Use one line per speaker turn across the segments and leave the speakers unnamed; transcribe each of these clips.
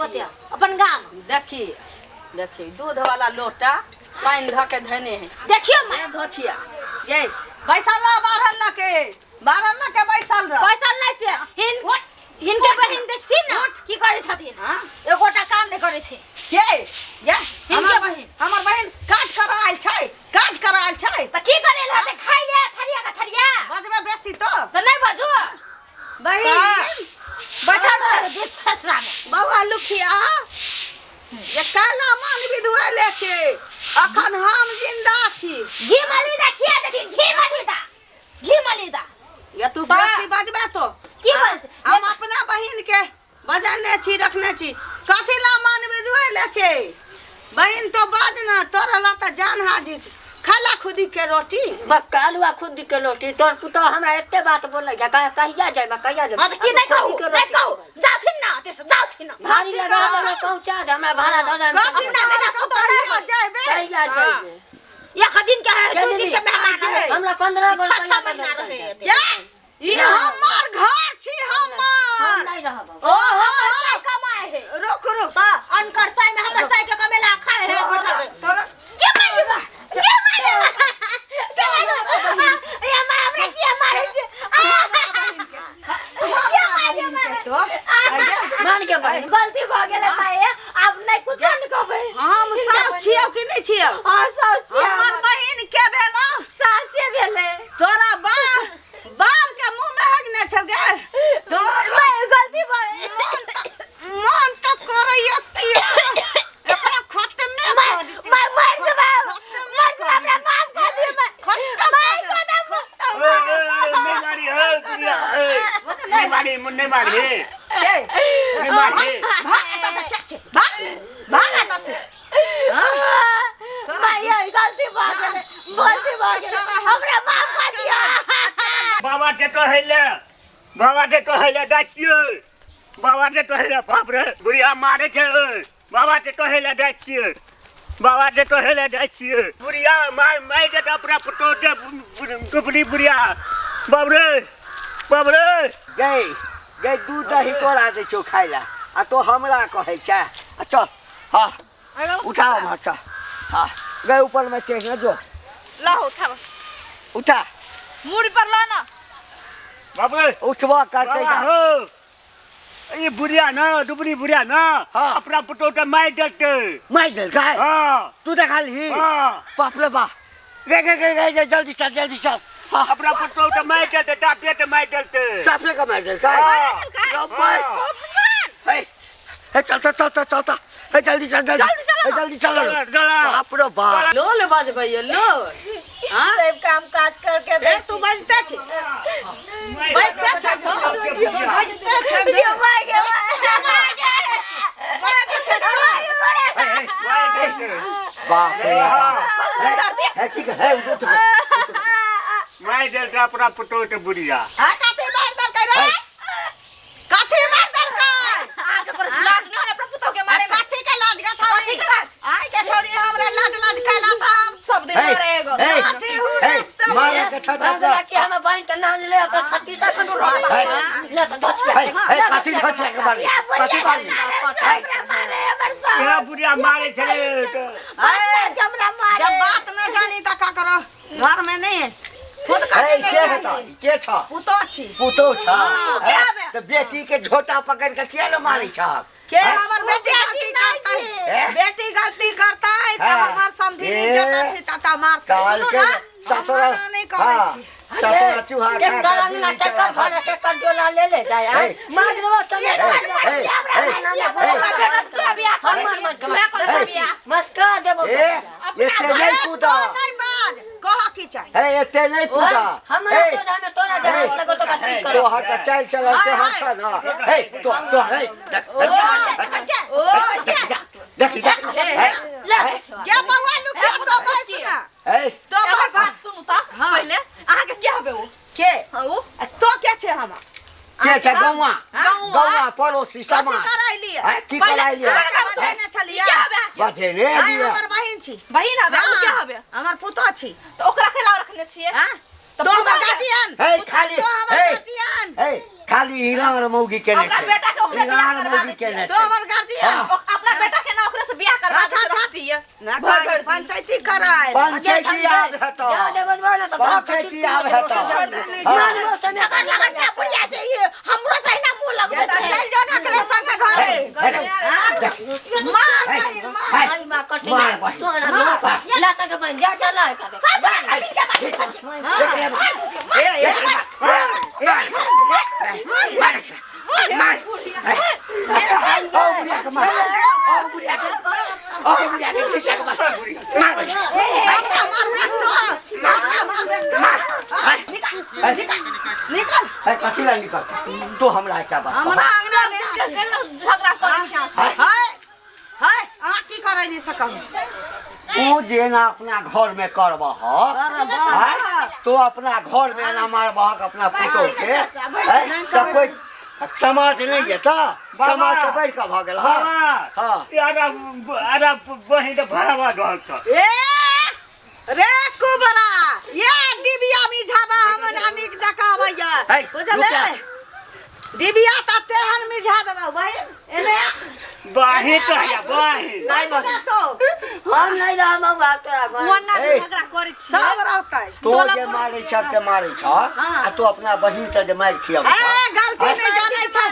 बतिया अपन गाम
देखी देखी दूध वाला लोटा पानी धऽ के धने है
देखियो मैं
धोछिया ये बैसल बारह लके बैसल रह
बैसल नहीं छे हिनके बहिन देखथि न की करे छथिन एकोटा काम नहीं करे छे
के ये हमर बहिन काज कराल छै त
की करे ले खाइ ले थरिया का थरिया
बजबे बेसी तो
नहीं बजू
बहिन
बैठा रह बीच ससुरा में
बाबा लुखिया ये काला मान विधवा लेके अखन हम जिंदा छी
घी मलिदा खिया देथिन घी मलिदा
ये तू बेसी बजबे तो
की बोल
हम अपना बहिन के बजाने छी रखने छी कथी ला मान विधवा ले छै बहिन तो बाज ना तोरा ला त जान हाजिर छी खाला खुदी के रोटी
बकालुआ खुदी के रोटी तोर पुतो हमरा एते बात बोलै जा कहिया जाय कहिया जाय
हां की नहीं कहू जाथिन ना
भारी लगा देबे पहुंचा दे हमरा भाड़ा दे दे
कथी ना पुतो नहीं जाबे
कहिया जाय
या खदिन के है 2 दिन के मेहमान है
हमरा 15 गो
महीना रहे
ये हमर घर छी हमर
नहीं रहब
ओ
हम कमाए है
रुक
त अनकर साई में हमर साई के कमेला खाए है के मारेगा ये मां हमरा की मारे छे
मान के भाई
गलती भ गेले माए अब नहीं कुछ नहीं कहबे
हम सास छियौ कि नहीं छियौ
हां सास छियौ
हमर बहिन के भेला
सास से भेले
तोरा बाप के मुंह में हगने छौ गे तोर
गलती भ
मन तो करैया एकरा खत्म नहीं कर दी
मैं मर जब हमरा माफ कर दे मैं खत्म
नहीं मारी है दुनिया नहीं मारी मुन्ने मारी नहीं मारी
भाग आता से
मैं ये गलती भ गेले हमरा माफ कर दिया
बाबा के तो हेले दाचियो बाबा के तो हेले बाप रे बुढ़िया मारे छे बाबा के तो हेले दाचियो बुढ़िया मार दे अपना पुतो दे टुपड़ी बुढ़िया बाप रे
गई दूध दही तोरा दे छौ खाइला आ तो हमरा कहै छै चल हां उठाओ भाषा हां गई ऊपर में चढ़ ना जो
ला उठा मुड़ी पर ला ना
बाप रे
उठवा करते जा
ये बुढ़िया ना दुबरी बुढ़िया ना अपना पुतो तो मार देते
मार दे काय
हां
तू देखा ली बाप रे बा गे जल्दी चल
अपना पुतो तो मार देते टापे तो मार देते
साफे का मार दे काय हे चलता हे जल्दी चल बाप रे बा
लोल बजबै लो हां
सब काम काज करके
दे तू बजते छी बजते छ तो बजते छ
बाप रे हे ठीक है उठ
मार देते अपना पुतो तो बुढ़िया
काठी मार दल करे काठी मार दल काय आज पर लाज न अपना पुतो के मारे काठी के लाज गा छोड़ी आय के छोड़ी हमरा लाज कहला त हम सब दिन मारेगो काठी हु
मारे के छटा
के हम बहन के नाम ले तो 36 खंड रोड ले तो धच के
काठी धच के मारे काठी मारे
ये बुढ़िया मारे छले
जब बात न जानी त का करो घर में नहीं खुद का
के छ पुतो छ तो बेटी के झोटा पकड़ के किया न मारे छ
के हमर बेटी गलती करता है त हमर समझी जता छी तता मारता
काल के सतरा
नहीं करे छी
सतरा चूहा
के करंग ना के घर के कंट्रोल ले जाए मार देबो चले मस्का देबो
एते नहीं कूदा
नहीं बाज कह की चाहिए
एते नहीं कूदा
हमरा सोधा में तोरा देख लगो तो बात कर
तो हर चल से हंसा ना तो देख क्या बउआ लुकिया तो बस ना तो बस बात सुनु त पहले आहा के क्या हबे वो के वो तो क्या छे हम के छे गौवा पड़ोसी समाज की कराई लिया बजने छलिया बजने दिया हमर बहिन छी बहिन हबे वो क्या हबे हमर पुतो छी तो ओकरा खेला रखने छिए हां तो हमर गार्डियन हे खाली
खाली हीरान मौगी केने
अपना
छे
बेटा के ओकरे बियाह
हीरान
करवा
मौगी
दे
केने
तो
छे
हमर गार्जियन
अपना बेटा के ना ओकरे से बियाह करवा दे रहती है
ना पंचायती कराए
पंचायती आब हेतो
जाने बनवा ना तो
पंचायती आब हेतो
छोड़ दे नहीं
हाँ।
झगड़ लगन ना पुरिया चाहिए हमरो सही ना मुंह लगबे
बेटा चल जाओ ना करे संग घरे मार बहिन मार
आई मां कटे
मार बहिन।
तो ना ला के बन जा चला कर
सब मिल के बात
कथी ला निकल तू हमरा एकटा बात
हमरा अंगना में
झगड़ा करे छे
हाय हाय आ की करे नहीं सकम
तू जेना अपना घर में करबह तो अपना घर में ना मारबह अपना पुतोह के तो कोई समाज नहीं है तो समाज से बढ़ के भ गेल हां
अरे बहिन तो भरावा गल छ
ए रे कुबरा ये डिबिया मी झाबा हम नानिक जका भैया बुझले डिबिया त तेहन मी झा देबा बहिन एने
बाही तो है बाही
नहीं
ना तो
हम नहीं रह मौगा तोरा घर
वन्ना झगड़ा करे छी
सब रहतै
तो जे मारे सब से मारे छ आ तू अपना बहिन से जे मार खियाब
ए गलती नहीं जानै छ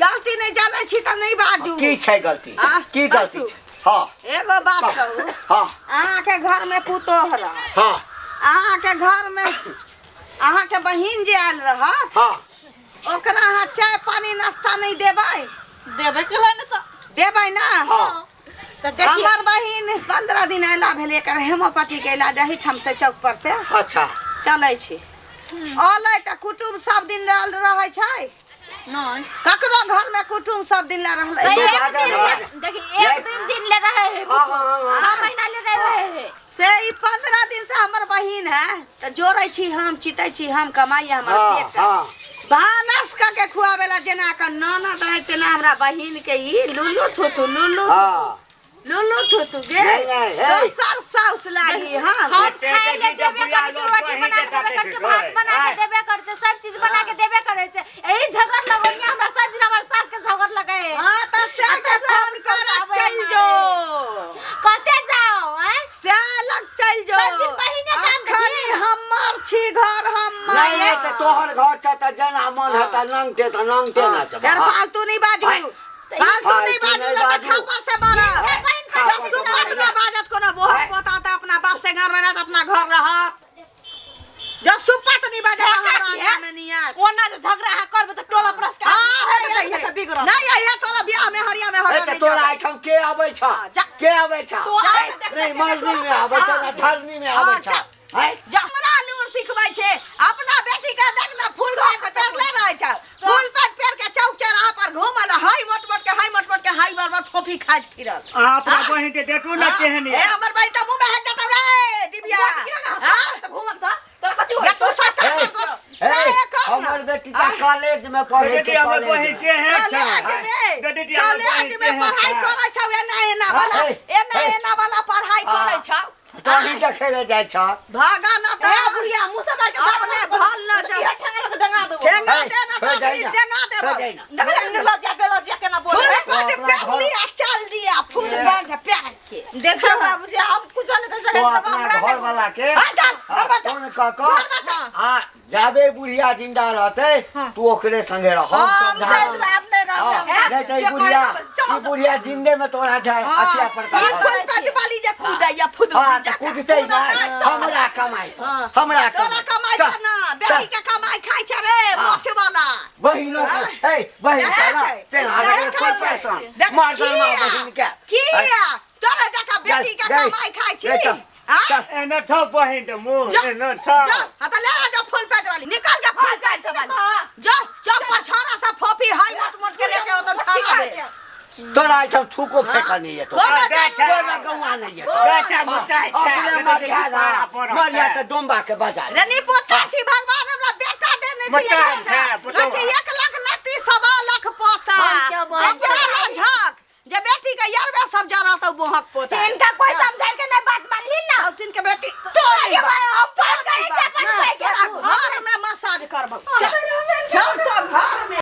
गलती नहीं जानै छी त नहीं बाजू
की छै गलती की गलती छै हां
एगो बात कहू
हां
अहाँ के घर में पुतोह रह
हां
अहाँ के घर में अहाँ के बहिन जे आयल रहत
हां
ओकरा अहाँ चाय पानी नाश्ता नहीं देबै
देबे के ले न
देबै ना
हां
तो देखिए हमर बहिन 15 दिन अयला भेले कर हेमोपैथी के इलाज एही ठाम से चौक पर से
अच्छा
चलै छै अलै त कुटुम सब दिन रहै छै
नहीं
ककरो घर में कुटुम सब दिन ला रहलै
देखिए एक दिन ले रहे हैं
हां हां
6 महीना ले रहे हैं
से ई 15 दिन से हमर बहिन है त जोड़ै छी हम चितै छी हम कमाई हमर पेट
हां
भानस के खुआवेला जेना क ननद रहै तेना हमरा बहिन के ई लुल्लू थुथु लुल्लू
हां
लुल्लू थुथु गे
नहीं, नहीं, हे।
दोसर साउस लागी हां
हम खाए ले देबे करते रोटी बना के देबे करते भात बना के देबे करते सब चीज बना के देबे करे छै एही झगड़ लगोनिया हमरा सब दिन हमर सास के झगड़ लगे
हां त से के फोन कर चल जो
कते जाओ हैं
से लग चल जो
सब दिन बहिने काम
खाली हमर छी घर हमर
नहीं नहीं तो तोहर घर छ त जना मन है त नंगते ना छ
यार फालतू नहीं बाजू फालतू नहीं बाजू ना खापर से मारा जब सुपट ना बाजत कोनो बहुत पोता त अपना बाप से घर में ना त अपना घर रहत जब सुपट नहीं बाजत हमरा आंगन में नहीं आत
वन्ना जो झगड़ा हा करबे तो टोला परस के
नहीं है तोरा बियाह में हरिया में हरिया
तो तोरा आइठम के आबै छ के आबै छ नहीं मरनी में आबै छ ना झरनी में आबै छ है
हमरा लूर सिखबै छै अपना बेटी के देख ना फूल पेट ले रहै छ फूल पेट पेर के चौक चौराहा पर घूमल हाई मोट मोट के हाई बार फोफी खाइत फिरल
आप बहिन के देखू ना केहन
ए हमर भाई त मुंह में हाथ देतौ रे डिबिया हां
घूमत तो कथि
या तू साथ
हमर बेटी का कॉलेज में पढ़े
बेटी
छै
हमर बहिन के है
कॉलेज में पढ़ाई करै छौ एना वाला पढ़ाई करै छौ
तो ही देखे ले जाय छ
भागा ना त
ए बुढ़िया मुंह से मार के
अपने भल न जा
ठंगा लग डंगा देबो
ठेंगा दे ना त ठेंगा देबो
डंगा न लज जा के ना बोल
फूल पेट पेरली आ चल दिया फूल पेट पेर के
देखो बाबूजी हम कुछ नहीं कर
तो
सकते
अपना घर वाला के फोन क आ जाबे बुढ़िया जिंदा रहते तू ओकरे संगे रह हम समझा नहीं तो ई बुढ़िया जिंदे में तोरा जा अछिया पर का
फूल पेट वाली जे कूदैया फुद
हां त कूदते ना हमरा कमाई हमरा
तोरा कमाई पर ना बेटी के कमाई खाइ छ रे मोछ वाला
बहिनो ए बहिन छ ना पेना रे कोई पैसा मार दर मार बहिन के
किया तोरा जका बेटी के कमाई खाइ छी
ए न छ बहिन त मु न छ
हता ले आ जा फूल पेट वाली निकाल के फूल पेट वाली जा चौक पर छोरा सा फोफी हाई मोट के लेके ओतन खा दे
तोरा आइठम थूको फेंका नहीं है तो तोरा गौवा नहीं है
गाछा मुटाई
अपने मरिया त डोंबा के बजा
रनी पोता छी भगवान हमरा बेटा देने छी अच्छा 1 लाख नती 1.5 लाख पोता अपना लझक जे बेटी के यारबे सब जरा तो बोहक पोता
इनका कोई समझाई के नहीं बात मान ली ना
अब तिनके बेटी
तो ये हम फोन करे अपन के
घर में मसाज करबो